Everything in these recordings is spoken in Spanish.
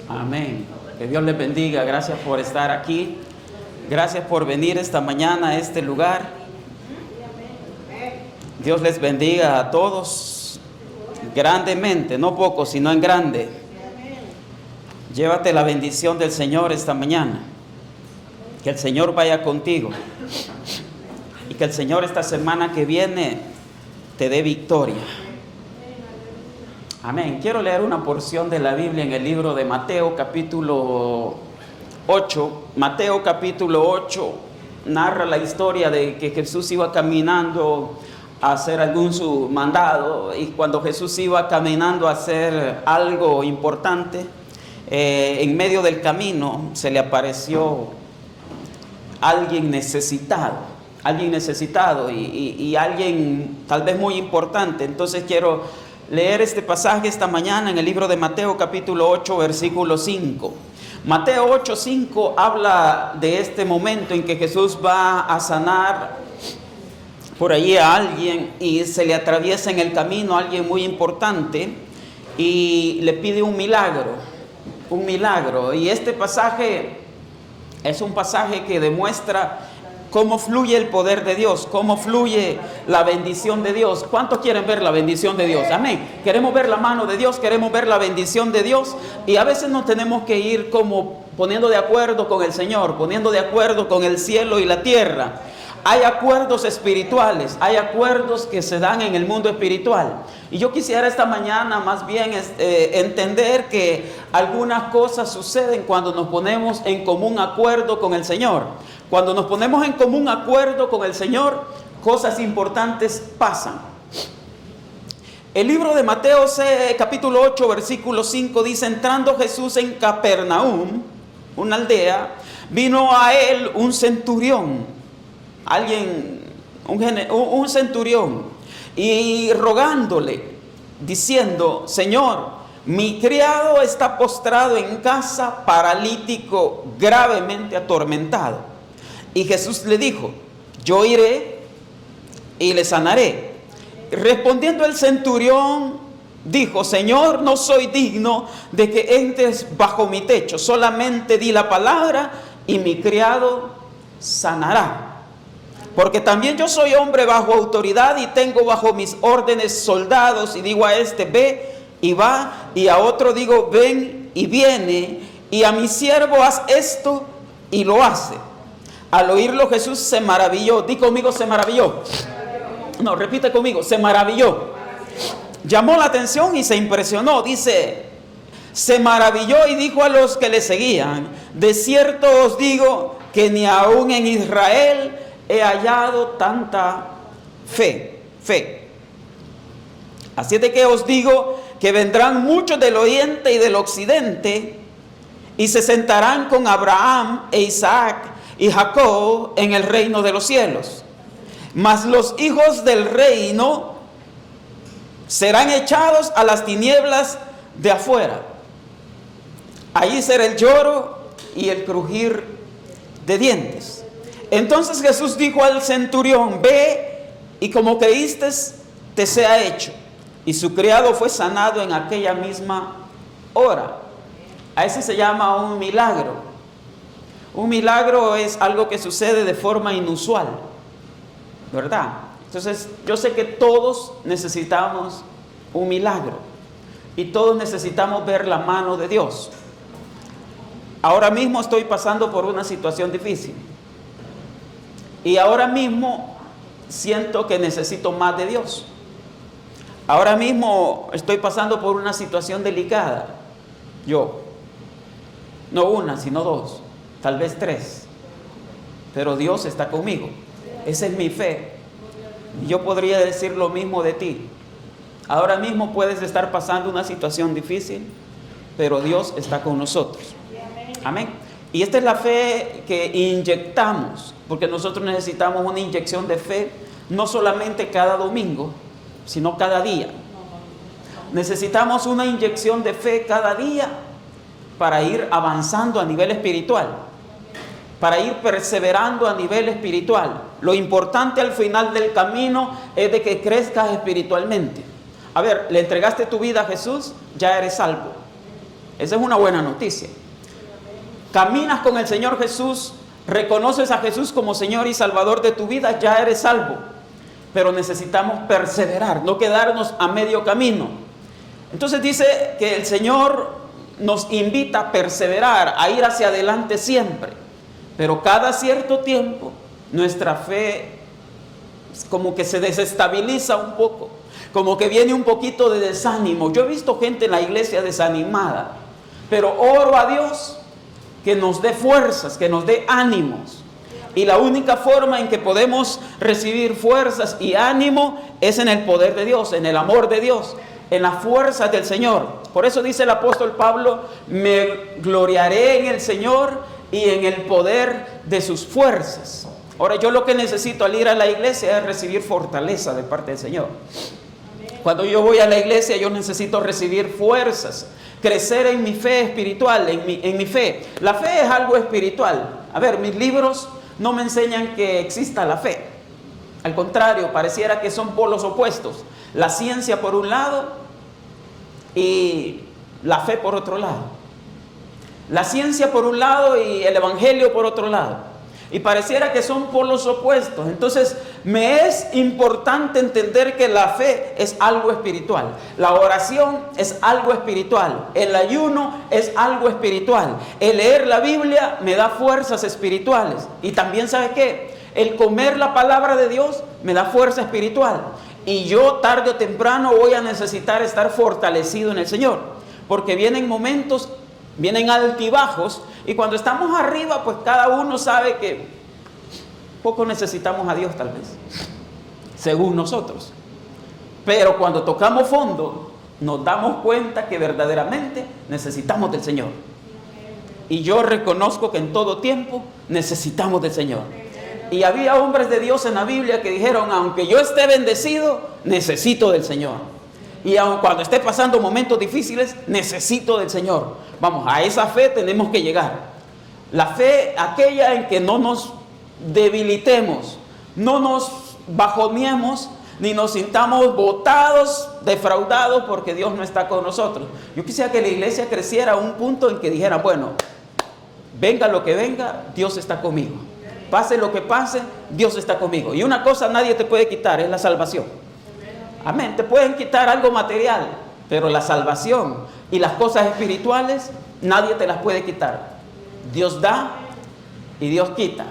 Amén. Que Dios les bendiga. Gracias por estar aquí. Gracias por venir esta mañana a este lugar. Dios les bendiga a todos grandemente, no poco, sino en grande. Llévate la bendición del Señor esta mañana. Que el Señor vaya contigo. Y que el Señor esta semana que viene te dé victoria. Amén. Quiero leer una porción de la Biblia en el libro de Mateo capítulo 8. Mateo capítulo 8 narra la historia de que Jesús iba caminando a hacer algún su mandado, y cuando Jesús iba caminando a hacer algo importante, en medio del camino se le apareció alguien necesitado y alguien tal vez muy importante. Entonces quiero leer este pasaje esta mañana en el libro de Mateo capítulo 8 versículo 5. Mateo 8:5 habla de este momento en que Jesús va a sanar por allí a alguien y se le atraviesa en el camino a alguien muy importante y le pide un milagro. Y este pasaje es un pasaje que demuestra cómo fluye el poder de Dios, cómo fluye la bendición de Dios. ¿Cuántos quieren ver la bendición de Dios? Amén. Queremos ver la mano de Dios, queremos ver la bendición de Dios, y a veces nos tenemos que ir como poniendo de acuerdo con el Señor, poniendo de acuerdo con el cielo y la tierra. Hay acuerdos espirituales, hay acuerdos que se dan en el mundo espiritual. Y yo quisiera esta mañana más bien entender que algunas cosas suceden cuando nos ponemos en común acuerdo con el Señor. Cuando nos ponemos en común acuerdo con el Señor, cosas importantes pasan. El libro de Mateo capítulo 8 versículo 5 dice: entrando Jesús en Capernaum, una aldea, vino a él un centurión. Un centurión, y rogándole, diciendo: Señor, mi criado está postrado en casa, paralítico, gravemente atormentado. Y Jesús le dijo: yo iré y le sanaré. Respondiendo el centurión, dijo: Señor, no soy digno de que entres bajo mi techo, solamente di la palabra y mi criado sanará. Porque también yo soy hombre bajo autoridad y tengo bajo mis órdenes soldados, y digo a este: ve y va, y a otro digo: ven y viene, y a mi siervo: haz esto, y lo hace. Al oírlo Jesús se maravilló. Di conmigo: se maravilló. No, repite conmigo: se maravilló. Llamó la atención y se impresionó. Dice: se maravilló y dijo a los que le seguían: de cierto os digo que ni aún en Israel he hallado tanta fe. Así es de que os digo que vendrán muchos del oriente y del occidente y se sentarán con Abraham e Isaac y Jacob en el reino de los cielos. Mas los hijos del reino serán echados a las tinieblas de afuera. Allí será el lloro y el crujir de dientes. Entonces Jesús dijo al centurión: ve, y como creíste, te sea hecho. Y su criado fue sanado en aquella misma hora. A ese se llama un milagro. Un milagro es algo que sucede de forma inusual, ¿verdad? Entonces yo sé que todos necesitamos un milagro y todos necesitamos ver la mano de Dios. Ahora mismo estoy pasando por una situación difícil. Y ahora mismo siento que necesito más de Dios. Ahora mismo estoy pasando por una situación delicada. Yo. No una, sino dos. Tal vez tres. Pero Dios está conmigo. Esa es mi fe. Yo podría decir lo mismo de ti. Ahora mismo puedes estar pasando una situación difícil, pero Dios está con nosotros. Amén. Y esta es la fe que inyectamos, porque nosotros necesitamos una inyección de fe, no solamente cada domingo, sino cada día. Necesitamos una inyección de fe cada día para ir avanzando a nivel espiritual, para ir perseverando a nivel espiritual. Lo importante al final del camino es de que crezcas espiritualmente. A ver, le entregaste tu vida a Jesús, ya eres salvo. Esa es una buena noticia. Caminas con el Señor Jesús, reconoces a Jesús como Señor y Salvador de tu vida, ya eres salvo. Pero necesitamos perseverar, no quedarnos a medio camino. Entonces dice que el Señor nos invita a perseverar, a ir hacia adelante siempre. Pero cada cierto tiempo nuestra fe como que se desestabiliza un poco, como que viene un poquito de desánimo. Yo he visto gente en la iglesia desanimada, pero oro a Dios que nos dé fuerzas, que nos dé ánimos. Y la única forma en que podemos recibir fuerzas y ánimo es en el poder de Dios, en el amor de Dios, en las fuerzas del Señor. Por eso dice el apóstol Pablo, me gloriaré en el Señor y en el poder de sus fuerzas. Ahora, yo lo que necesito al ir a la iglesia es recibir fortaleza de parte del Señor. Cuando yo voy a la iglesia, yo necesito recibir fuerzas, crecer en mi fe espiritual, en mi fe. La fe es algo espiritual. A ver, mis libros no me enseñan que exista la fe. Al contrario, pareciera que son polos opuestos. La ciencia por un lado y la fe por otro lado. La ciencia por un lado y el evangelio por otro lado. Y pareciera que son polos opuestos. Entonces me es importante entender que la fe es algo espiritual. La oración es algo espiritual. El ayuno es algo espiritual. El leer la Biblia me da fuerzas espirituales. Y también, ¿sabe qué? El comer la palabra de Dios me da fuerza espiritual. Y yo tarde o temprano voy a necesitar estar fortalecido en el Señor. Porque vienen momentos, vienen altibajos. Y cuando estamos arriba, pues cada uno sabe que poco necesitamos a Dios tal vez, según nosotros. Pero cuando tocamos fondo, nos damos cuenta que verdaderamente necesitamos del Señor. Y yo reconozco que en todo tiempo necesitamos del Señor. Y había hombres de Dios en la Biblia que dijeron, aunque yo esté bendecido, necesito del Señor. Y aun cuando esté pasando momentos difíciles, necesito del Señor. Vamos, a esa fe tenemos que llegar. La fe aquella en que no nos debilitemos, no nos bajoneemos, ni nos sintamos botados, defraudados porque Dios no está con nosotros. Yo quisiera que la iglesia creciera a un punto en que dijera, bueno, venga lo que venga, Dios está conmigo. Pase lo que pase, Dios está conmigo. Y una cosa nadie te puede quitar, es la salvación. Amén. Te pueden quitar algo material, pero la salvación y las cosas espirituales nadie te las puede quitar. Dios da y Dios quita.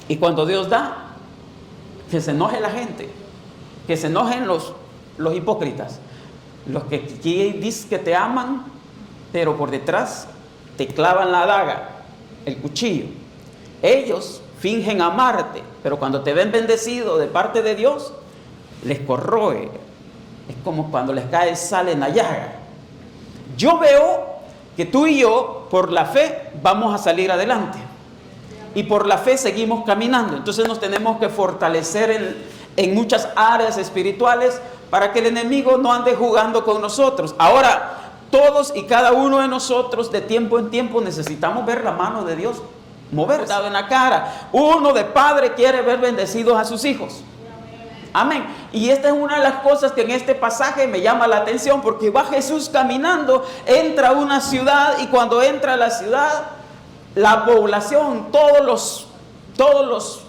Y cuando Dios da, que se enoje la gente, que se enojen los hipócritas, los que dicen que te aman, pero por detrás te clavan la daga, el cuchillo. Ellos fingen amarte, pero cuando te ven bendecido de parte de Dios, les corroe. Es como cuando les cae sal en la llaga. Yo veo que tú y yo, por la fe, vamos a salir adelante. Y por la fe seguimos caminando. Entonces nos tenemos que fortalecer en muchas áreas espirituales para que el enemigo no ande jugando con nosotros. Ahora, todos y cada uno de nosotros, de tiempo en tiempo, necesitamos ver la mano de Dios moverse en la cara. Uno de padre quiere ver bendecidos a sus hijos. Amén. Y esta es una de las cosas que en este pasaje me llama la atención, porque va Jesús caminando, entra a una ciudad, y cuando entra a la ciudad, la población, todos los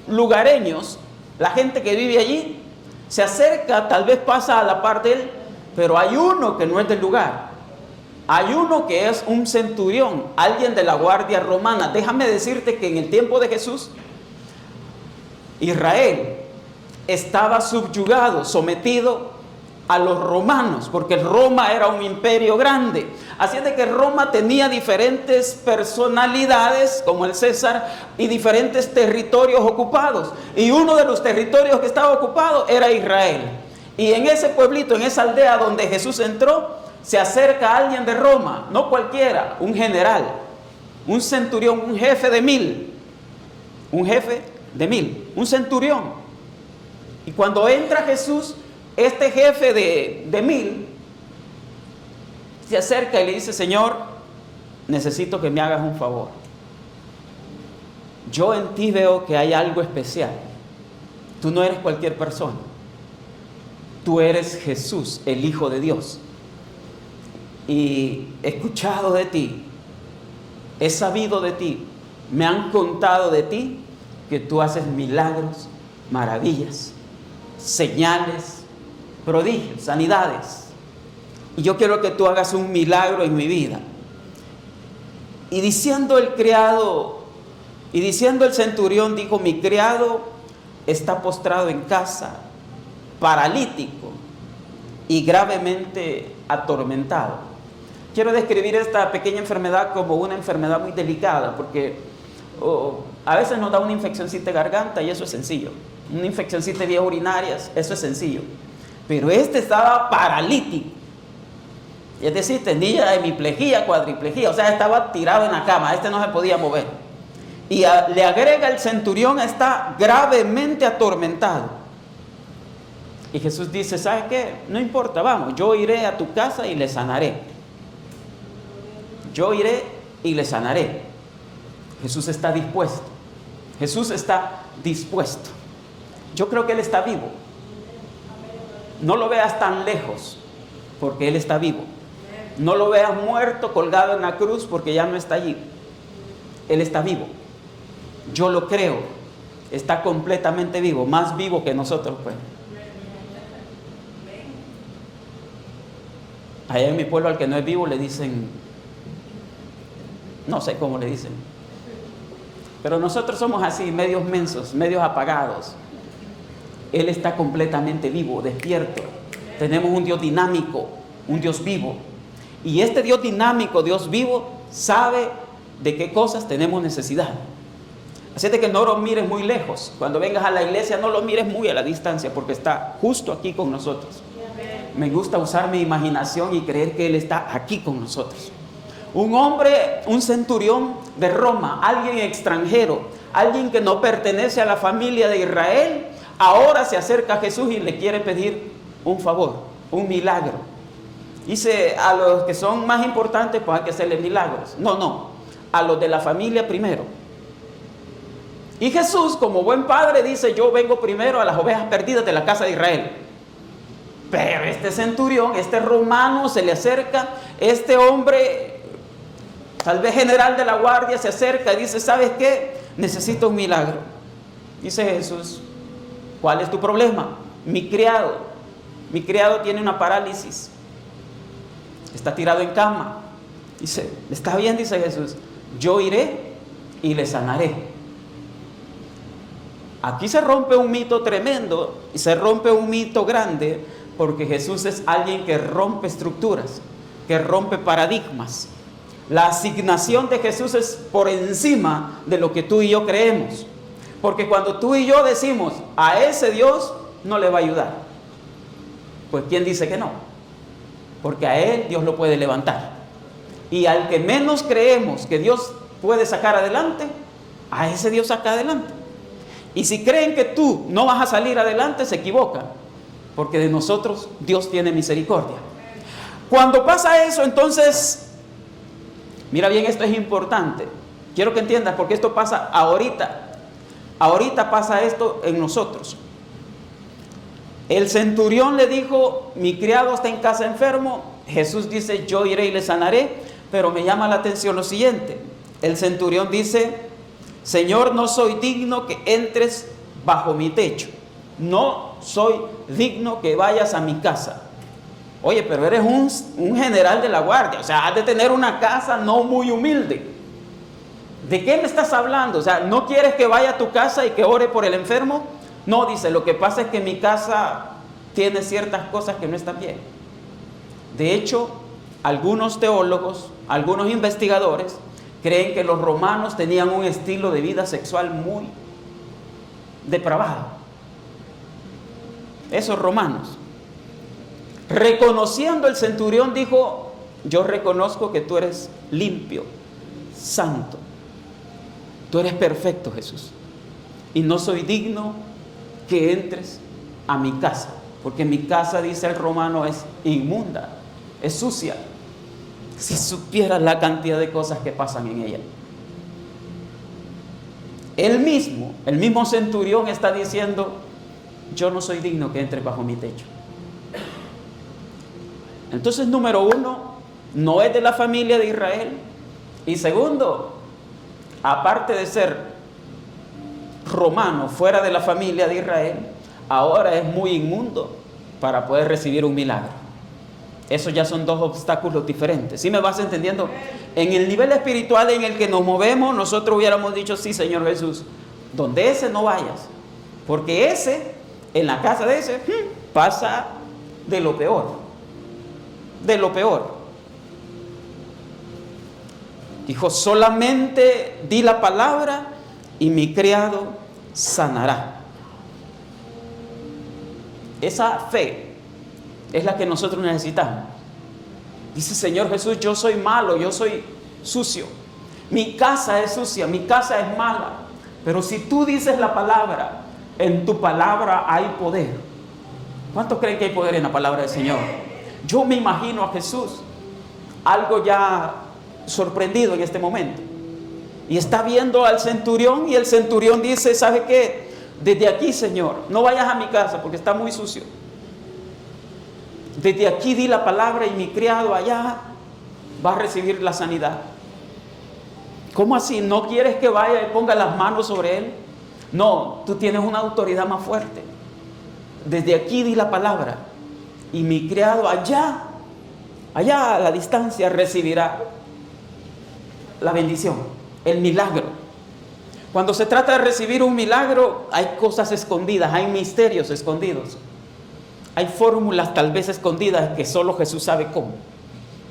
lugareños, la gente que vive allí, se acerca, tal vez pasa a la par de él, pero hay uno que no es del lugar. Hay uno que es un centurión, alguien de la guardia romana. Déjame decirte que en el tiempo de Jesús, Israel estaba subyugado, sometido a los romanos, porque Roma era un imperio grande. Así es de que Roma tenía diferentes personalidades, como el César, y diferentes territorios ocupados. Y uno de los territorios que estaba ocupado era Israel. Y en ese pueblito, en esa aldea donde Jesús entró, se acerca alguien de Roma, no cualquiera, un general, un centurión, un jefe de 1000, un centurión. Y cuando entra Jesús, este jefe de 1000 se acerca y le dice, Señor, necesito que me hagas un favor. Yo en ti veo que hay algo especial. Tú no eres cualquier persona. Tú eres Jesús, el Hijo de Dios. y he escuchado de ti, he sabido de ti, me han contado de ti que tú haces milagros, maravillas, señales, prodigios, sanidades. Y yo quiero que tú hagas un milagro en mi vida. Y diciendo el centurión, dijo: mi criado está postrado en casa, paralítico y gravemente atormentado. Quiero describir esta pequeña enfermedad como una enfermedad muy delicada, porque a veces nos da una infeccióncita de garganta y eso es sencillo. Una infeccióncita de vías urinarias, eso es sencillo. Pero este estaba paralítico. Es decir, tenía hemiplegia, cuadriplegia, o sea, estaba tirado en la cama, este no se podía mover. Y le agrega el centurión: está gravemente atormentado. Y Jesús dice: ¿sabes qué? No importa, vamos, yo iré a tu casa y le sanaré. Yo iré y le sanaré. Jesús está dispuesto. Jesús está dispuesto. Yo creo que Él está vivo. No lo veas tan lejos, porque Él está vivo. No lo veas muerto, colgado en la cruz, porque ya no está allí. Él está vivo. Yo lo creo. Está completamente vivo, más vivo que nosotros, pues. Allá en mi pueblo, al que no es vivo le dicen, no sé cómo le dicen, pero nosotros somos así, medios mensos, medios apagados. Él está completamente vivo, despierto. Tenemos un Dios dinámico, un Dios vivo. Y este Dios dinámico, Dios vivo, sabe de qué cosas tenemos necesidad. Así de que no lo mires muy lejos. Cuando vengas a la iglesia, no lo mires muy a la distancia, porque está justo aquí con nosotros. Me gusta usar mi imaginación y creer que Él está aquí con nosotros. Un hombre, un centurión de Roma, alguien extranjero, alguien que no pertenece a la familia de Israel, ahora se acerca a Jesús y le quiere pedir un favor, un milagro. Dice: a los que son más importantes, pues hay que hacerles milagros. No, a los de la familia primero. Y Jesús, como buen padre, dice: yo vengo primero a las ovejas perdidas de la casa de Israel. Pero este centurión, este romano, se le acerca. Este hombre, tal vez general de la guardia, se acerca y dice: ¿sabes qué? Necesito un milagro. Dice Jesús: ¿cuál es tu problema? Mi criado tiene una parálisis. Está tirado en cama. Dice: está bien, dice Jesús, yo iré y le sanaré. Aquí se rompe un mito tremendo y se rompe un mito grande, porque Jesús es alguien que rompe estructuras, que rompe paradigmas. La asignación de Jesús es por encima de lo que tú y yo creemos. Porque cuando tú y yo decimos: a ese Dios no le va a ayudar, pues ¿quién dice que no? Porque a Él Dios lo puede levantar. Y al que menos creemos que Dios puede sacar adelante, a ese Dios saca adelante. Y si creen que tú no vas a salir adelante, se equivocan, porque de nosotros Dios tiene misericordia. Cuando pasa eso, entonces, mira bien, esto es importante. Quiero que entiendas, porque esto pasa ahorita. Ahorita pasa esto en nosotros. El centurión le dijo: mi criado está en casa enfermo. Jesús dice: yo iré y le sanaré. Pero me llama la atención lo siguiente. El centurión dice: Señor, no soy digno que entres bajo mi techo. No soy digno que vayas a mi casa. Oye, pero eres un general de la guardia. O sea, has de tener una casa no muy humilde. ¿De qué me estás hablando? O sea, ¿no quieres que vaya a tu casa y que ore por el enfermo? No, dice: lo que pasa es que mi casa tiene ciertas cosas que no están bien. De hecho, algunos teólogos, algunos investigadores creen que los romanos tenían un estilo de vida sexual muy depravado. Esos romanos. Reconociendo, el centurión dijo: yo reconozco que tú eres limpio, santo. Tú eres perfecto, Jesús. Y no soy digno que entres a mi casa, porque mi casa, dice el romano, es inmunda, es sucia. Si supieras la cantidad de cosas que pasan en ella. El mismo centurión está diciendo: yo no soy digno que entres bajo mi techo. Entonces, número uno, no es de la familia de Israel. Y segundo, aparte de ser romano, fuera de la familia de Israel, ahora es muy inmundo para poder recibir un milagro. Esos ya son dos obstáculos diferentes. ¿Sí me vas entendiendo? En el nivel espiritual en el que nos movemos, nosotros hubiéramos dicho, sí, Señor Jesús, donde ese no vayas, porque ese, en la casa de ese, pasa de lo peor, de lo peor. Dijo, solamente di la palabra y mi criado sanará. Esa fe es la que nosotros necesitamos. Dice, Señor Jesús, yo soy malo, yo soy sucio, mi casa es sucia, mi casa es mala, pero si tú dices la palabra, en tu palabra hay poder. ¿Cuántos creen que hay poder en la palabra del Señor? Yo me imagino a Jesús algo ya sorprendido en este momento, y está viendo al centurión, y el centurión dice, ¿sabe qué? Desde aquí, Señor, no vayas a mi casa porque está muy sucio. Desde aquí di la palabra y mi criado allá va a recibir la sanidad. ¿Cómo así? ¿No quieres que vaya y ponga las manos sobre él? No, tú tienes una autoridad más fuerte. Desde aquí di la palabra y mi criado allá a la distancia recibirá la bendición, el milagro. Cuando se trata de recibir un milagro, hay cosas escondidas, hay misterios escondidos. Hay fórmulas tal vez escondidas que solo Jesús sabe cómo.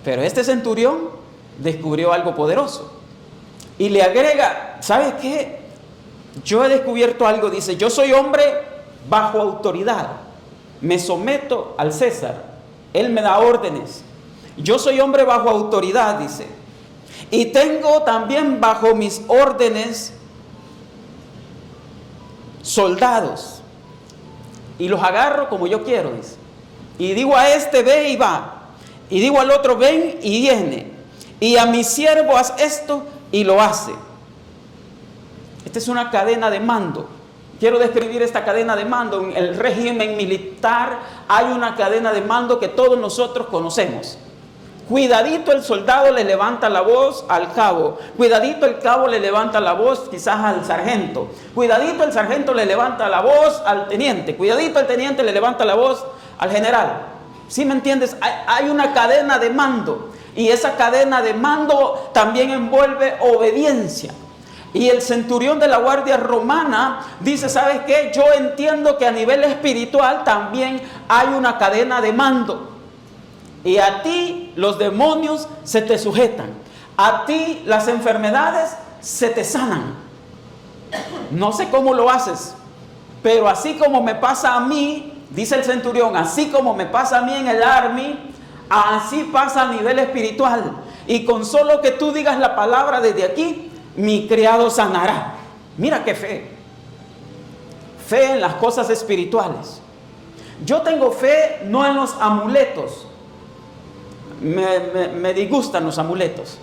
Pero este centurión descubrió algo poderoso. Y le agrega, ¿sabe qué? Yo he descubierto algo, dice, yo soy hombre bajo autoridad. Me someto al César. Él me da órdenes. Yo soy hombre bajo autoridad, dice. Y tengo también bajo mis órdenes soldados. Y los agarro como yo quiero, dice. Y digo a este, ve y va. Y digo al otro, ven y viene. Y a mi siervo, haz esto y lo hace. Esta es una cadena de mando. Quiero describir esta cadena de mando. En el régimen militar hay una cadena de mando que todos nosotros conocemos. Cuidadito el soldado le levanta la voz al cabo. Cuidadito el cabo le levanta la voz quizás al sargento. Cuidadito el sargento le levanta la voz al teniente. Cuidadito el teniente le levanta la voz al general. ¿Sí me entiendes? Hay una cadena de mando. Y esa cadena de mando también envuelve obediencia. Y el centurión de la guardia romana dice, ¿sabes qué? Yo entiendo que a nivel espiritual también hay una cadena de mando. Y a ti los demonios se te sujetan. A ti las enfermedades se te sanan. No sé cómo lo haces, pero así como me pasa a mí, dice el centurión, así como me pasa a mí en el army, así pasa a nivel espiritual. Y con solo que tú digas la palabra desde aquí, mi criado sanará. Mira qué fe. Fe en las cosas espirituales. Yo tengo fe no en los amuletos. Me disgustan los amuletos.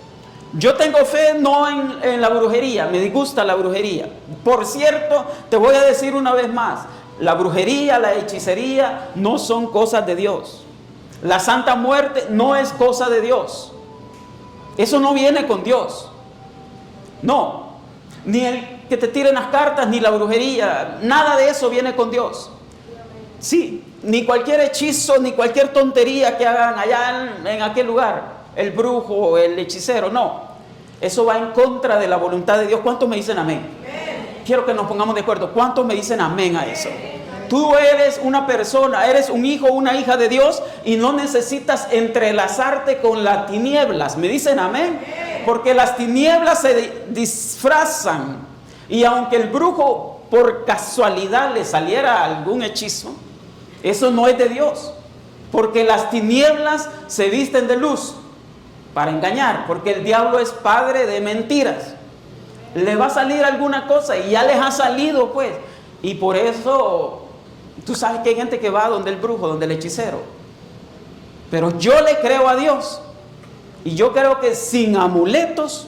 Yo tengo fe no en la brujería, me disgusta la brujería. Por cierto, te voy a decir una vez más, la brujería, la hechicería no son cosas de Dios. La Santa Muerte no es cosa de Dios. Eso no viene con Dios. No, ni el que te tiren las cartas, ni la brujería, nada de eso viene con Dios. Sí, ni cualquier hechizo, ni cualquier tontería que hagan allá en aquel lugar, el brujo o el hechicero, no. Eso va en contra de la voluntad de Dios. ¿Cuántos me dicen amén? Amén. Quiero que nos pongamos de acuerdo. ¿Cuántos me dicen amén a eso? Tú eres una persona, eres un hijo, una hija de Dios y no necesitas entrelazarte con las tinieblas. ¿Me dicen amén? Porque las tinieblas se disfrazan y aunque el brujo por casualidad le saliera algún hechizo, eso no es de Dios, porque las tinieblas se visten de luz para engañar, porque el diablo es padre de mentiras. Le va a salir alguna cosa y ya les ha salido pues, y por eso tú sabes que hay gente que va donde el brujo, donde el hechicero, pero yo le creo a Dios y yo creo que sin amuletos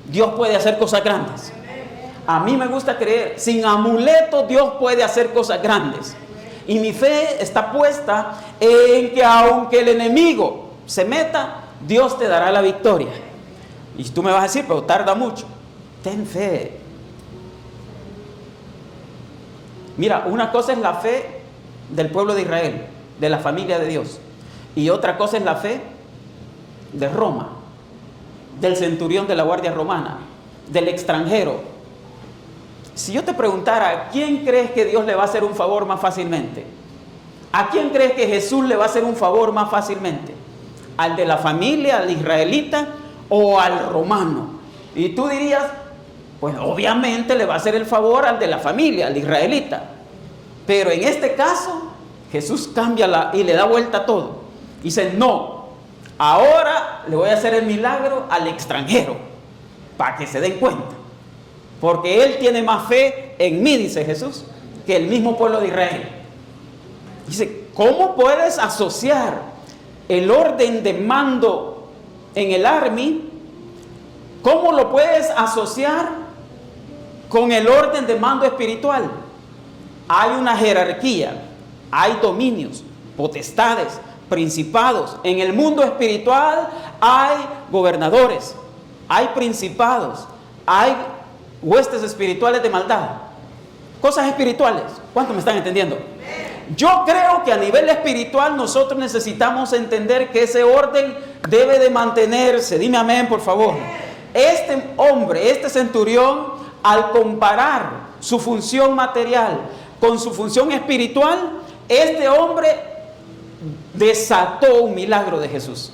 Dios puede hacer cosas grandes. A mí me gusta creer, sin amuletos Dios puede hacer cosas grandes. Y mi fe está puesta en que aunque el enemigo se meta, Dios te dará la victoria. Y tú me vas a decir, pero tarda mucho. Ten fe. Mira, una cosa es la fe del pueblo de Israel, de la familia de Dios. Y otra cosa es la fe de Roma, del centurión de la guardia romana, del extranjero. Si yo te preguntara, ¿a quién crees que Dios le va a hacer un favor más fácilmente? ¿A quién crees que Jesús le va a hacer un favor más fácilmente? ¿Al de la familia, al israelita o al romano? Y tú dirías, pues obviamente le va a hacer el favor al de la familia, al israelita. Pero en este caso, Jesús cambia y le da vuelta a todo. Dice, no, ahora le voy a hacer el milagro al extranjero, para que se den cuenta. Porque él tiene más fe en mí, dice Jesús, que el mismo pueblo de Israel. Dice, ¿cómo puedes asociar el orden de mando en el army? ¿Cómo lo puedes asociar con el orden de mando espiritual? Hay una jerarquía, hay dominios, potestades, principados. En el mundo espiritual hay gobernadores, hay principados, hay huestes espirituales de maldad. Cosas espirituales. ¿Cuántos me están entendiendo? Yo creo que a nivel espiritual nosotros necesitamos entender que ese orden debe de mantenerse. Dime amén, por favor. Este hombre, este centurión, al comparar su función material con su función espiritual, este hombre desató un milagro de Jesús,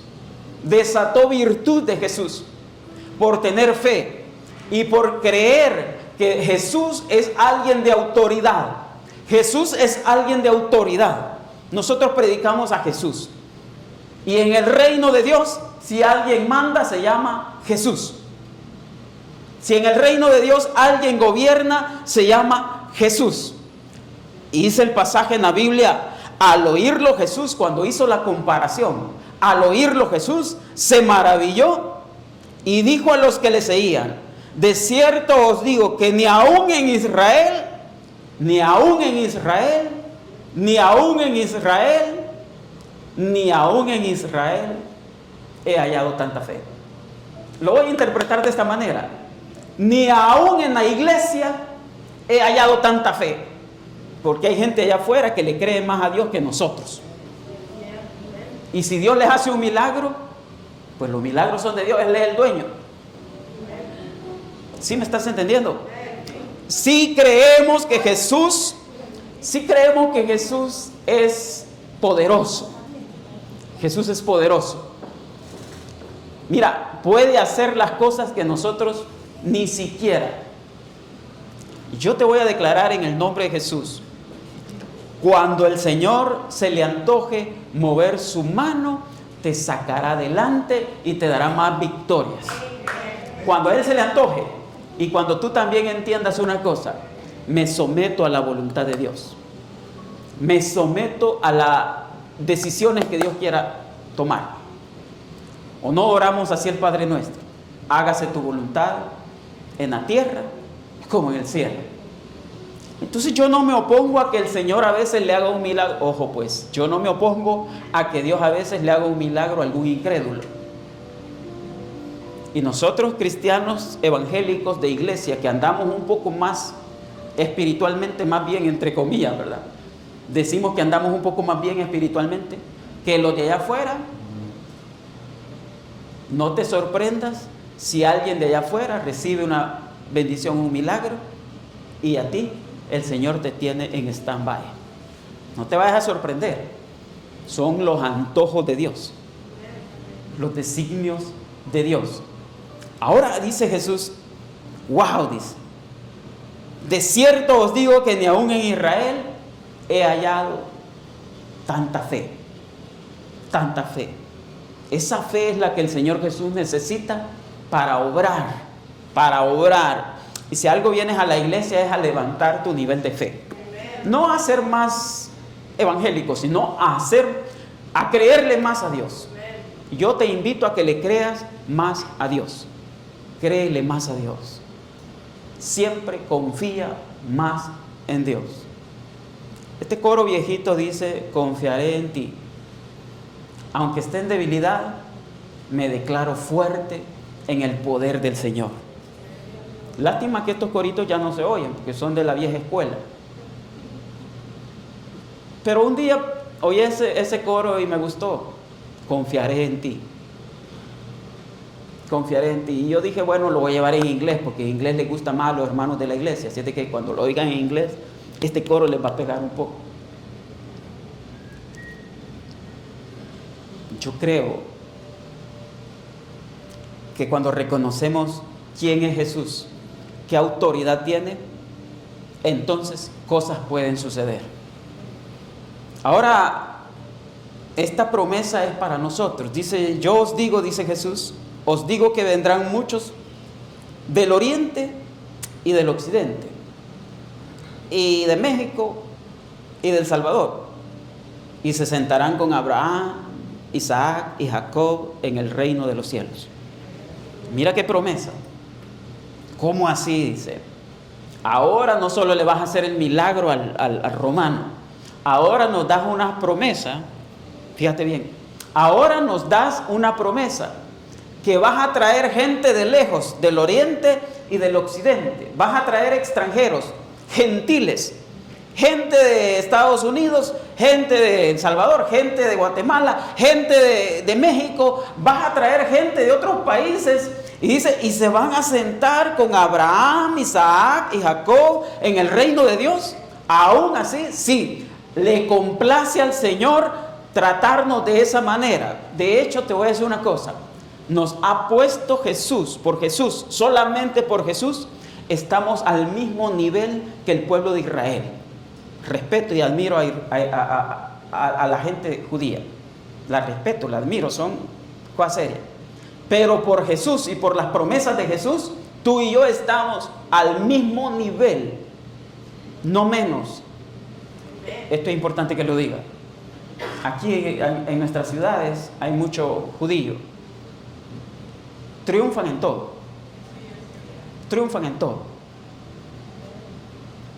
desató virtud de Jesús, por tener fe y por creer que Jesús es alguien de autoridad. Jesús es alguien de autoridad. Nosotros predicamos a Jesús. Y en el reino de Dios, si alguien manda, se llama Jesús. Si en el reino de Dios alguien gobierna, se llama Jesús. Y dice el pasaje en la Biblia, al oírlo Jesús, cuando hizo la comparación, al oírlo Jesús se maravilló y dijo a los que le seguían, de cierto os digo que ni aún en Israel, ni aún en Israel, ni aún en Israel, ni aún en Israel he hallado tanta fe. Lo voy a interpretar de esta manera. Ni aún en la iglesia he hallado tanta fe. Porque hay gente allá afuera que le cree más a Dios que nosotros. Y si Dios les hace un milagro, pues los milagros son de Dios, Él es el dueño. ¿Sí me estás entendiendo? Sí creemos que Jesús es poderoso. Jesús es poderoso. Mira, puede hacer las cosas que nosotros ni siquiera. Yo te voy a declarar en el nombre de Jesús, cuando el Señor se le antoje mover su mano, te sacará adelante y te dará más victorias. Cuando a Él se le antoje y cuando tú también entiendas una cosa, me someto a la voluntad de Dios. Me someto a las decisiones que Dios quiera tomar. ¿O no oramos así el Padre nuestro? Hágase tu voluntad en la tierra como en el cielo. Entonces yo no me opongo a que el Señor a veces le haga un milagro. Ojo pues, yo no me opongo a que Dios a veces le haga un milagro a algún incrédulo. Y nosotros cristianos evangélicos de iglesia que andamos un poco más espiritualmente, más bien entre comillas, ¿verdad? Decimos que andamos un poco más bien espiritualmente que los de allá afuera. No te sorprendas si alguien de allá afuera recibe una bendición, un milagro, y a ti el Señor te tiene en stand-by. No te vayas a sorprender. Son los antojos de Dios, los designios de Dios. Ahora dice Jesús, wow, dice, de cierto os digo que ni aún en Israel he hallado tanta fe. Tanta fe. Esa fe es la que el Señor Jesús necesita para obrar, para obrar. Y si algo vienes a la iglesia es a levantar tu nivel de fe. No a ser más evangélico, sino a creerle más a Dios. Yo te invito a que le creas más a Dios. Créele más a Dios. Siempre confía más en Dios. Este coro viejito dice, confiaré en ti. Aunque esté en debilidad, me declaro fuerte en el poder del Señor. Lástima que estos coritos ya no se oyen, porque son de la vieja escuela. Pero un día oí ese coro y me gustó. Confiaré en ti. Confiaré en ti. Y yo dije, bueno, lo voy a llevar en inglés, porque en inglés les gusta más a los hermanos de la iglesia. Así es de que cuando lo oigan en inglés, este coro les va a pegar un poco. Yo creo que cuando reconocemos quién es Jesús, qué autoridad tiene, entonces cosas pueden suceder. Ahora, esta promesa es para nosotros. Dice, yo os digo, dice Jesús, os digo que vendrán muchos del oriente y del occidente, y de México y del Salvador, y se sentarán con Abraham, Isaac y Jacob en el reino de los cielos. Mira qué promesa. ¿Cómo así? Dice, ahora no solo le vas a hacer el milagro al romano, ahora nos das una promesa. Fíjate bien, ahora nos das una promesa que vas a traer gente de lejos, del oriente y del occidente. Vas a traer extranjeros, gentiles, gente de Estados Unidos, gente de El Salvador, gente de Guatemala, gente de México. Vas a traer gente de otros países. Y dice, y se van a sentar con Abraham, Isaac y Jacob en el reino de Dios. Aún así, sí, le complace al Señor tratarnos de esa manera. De hecho, te voy a decir una cosa. Nos ha puesto Jesús, por Jesús, solamente por Jesús, estamos al mismo nivel que el pueblo de Israel. Respeto y admiro a la gente judía. La respeto, la admiro, son cosas serias. Pero por Jesús y por las promesas de Jesús, tú y yo estamos al mismo nivel, no menos. Esto es importante que lo diga. Aquí en nuestras ciudades hay mucho judío. Triunfan en todo. Triunfan en todo.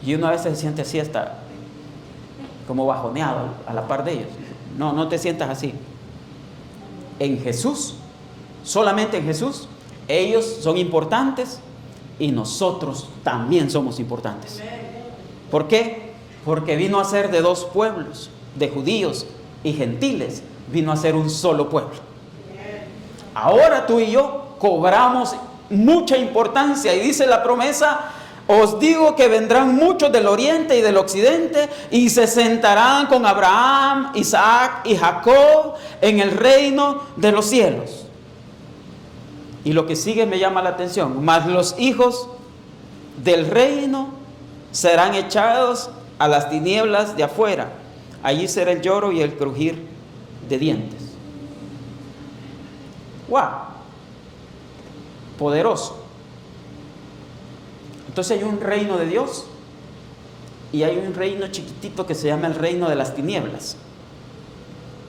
Y uno a veces se siente así hasta como bajoneado a la par de ellos. No, no te sientas así. En Jesús, solamente en Jesús, ellos son importantes y nosotros también somos importantes. ¿Por qué? Porque vino a ser de dos pueblos, de judíos y gentiles, vino a ser un solo pueblo. Ahora tú y yo cobramos mucha importancia y dice la promesa, os digo que vendrán muchos del oriente y del occidente y se sentarán con Abraham, Isaac y Jacob en el reino de los cielos. Y lo que sigue me llama la atención. Mas los hijos del reino serán echados a las tinieblas de afuera. Allí será el lloro y el crujir de dientes. ¡Wow! Poderoso. Entonces hay un reino de Dios y hay un reino chiquitito que se llama el reino de las tinieblas.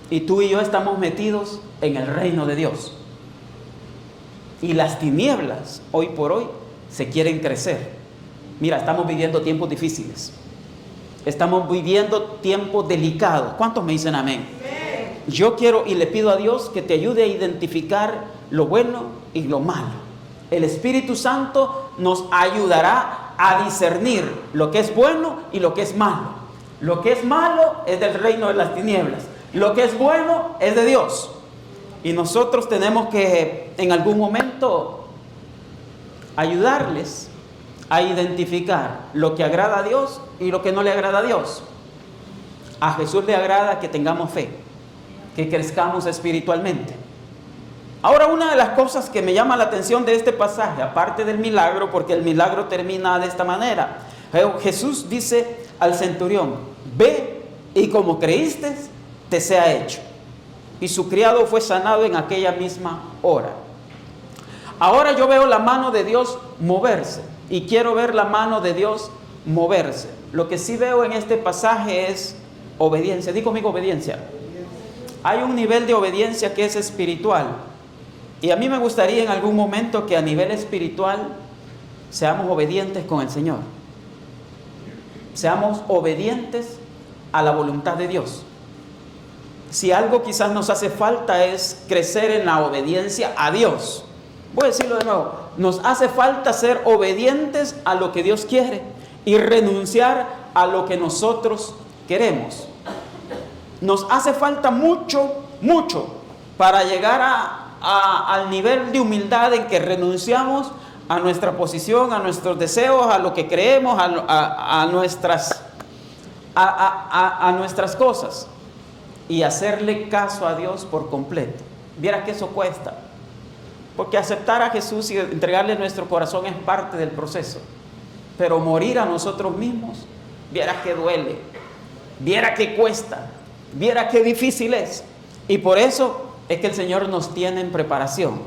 Y tú y yo estamos metidos en el reino de Dios. Y las tinieblas, hoy por hoy, se quieren crecer. Mira, estamos viviendo tiempos difíciles. Estamos viviendo tiempos delicados. ¿Cuántos me dicen amén? Yo quiero y le pido a Dios que te ayude a identificar lo bueno y lo malo. El Espíritu Santo nos ayudará a discernir lo que es bueno y lo que es malo. Lo que es malo es del reino de las tinieblas. Lo que es bueno es de Dios. Y nosotros tenemos que en algún momento ayudarles a identificar lo que agrada a Dios y lo que no le agrada a Dios. A Jesús le agrada que tengamos fe, que crezcamos espiritualmente. Ahora, una de las cosas que me llama la atención de este pasaje, aparte del milagro, porque el milagro termina de esta manera. Jesús dice al centurión, ve y como creíste, te sea hecho. Y su criado fue sanado en aquella misma hora. Ahora yo veo la mano de Dios moverse y quiero ver la mano de Dios moverse. Lo que sí veo en este pasaje es obediencia. Di conmigo obediencia. Hay un nivel de obediencia que es espiritual. Y a mí me gustaría en algún momento que a nivel espiritual seamos obedientes con el Señor. Seamos obedientes a la voluntad de Dios. si algo quizás nos hace falta es crecer en la obediencia a Dios. Voy a decirlo de nuevo, nos hace falta ser obedientes a lo que Dios quiere y renunciar a lo que nosotros queremos. Nos hace falta mucho para llegar al nivel de humildad en que renunciamos a nuestra posición, a nuestros deseos, a lo que creemos, a nuestras cosas, y hacerle caso a Dios por completo. Viera que eso cuesta, porque aceptar a Jesús y entregarle nuestro corazón es parte del proceso, pero morir a nosotros mismos, viera que duele, viera que cuesta, viera qué difícil es. Y por eso es que el Señor nos tiene en preparación.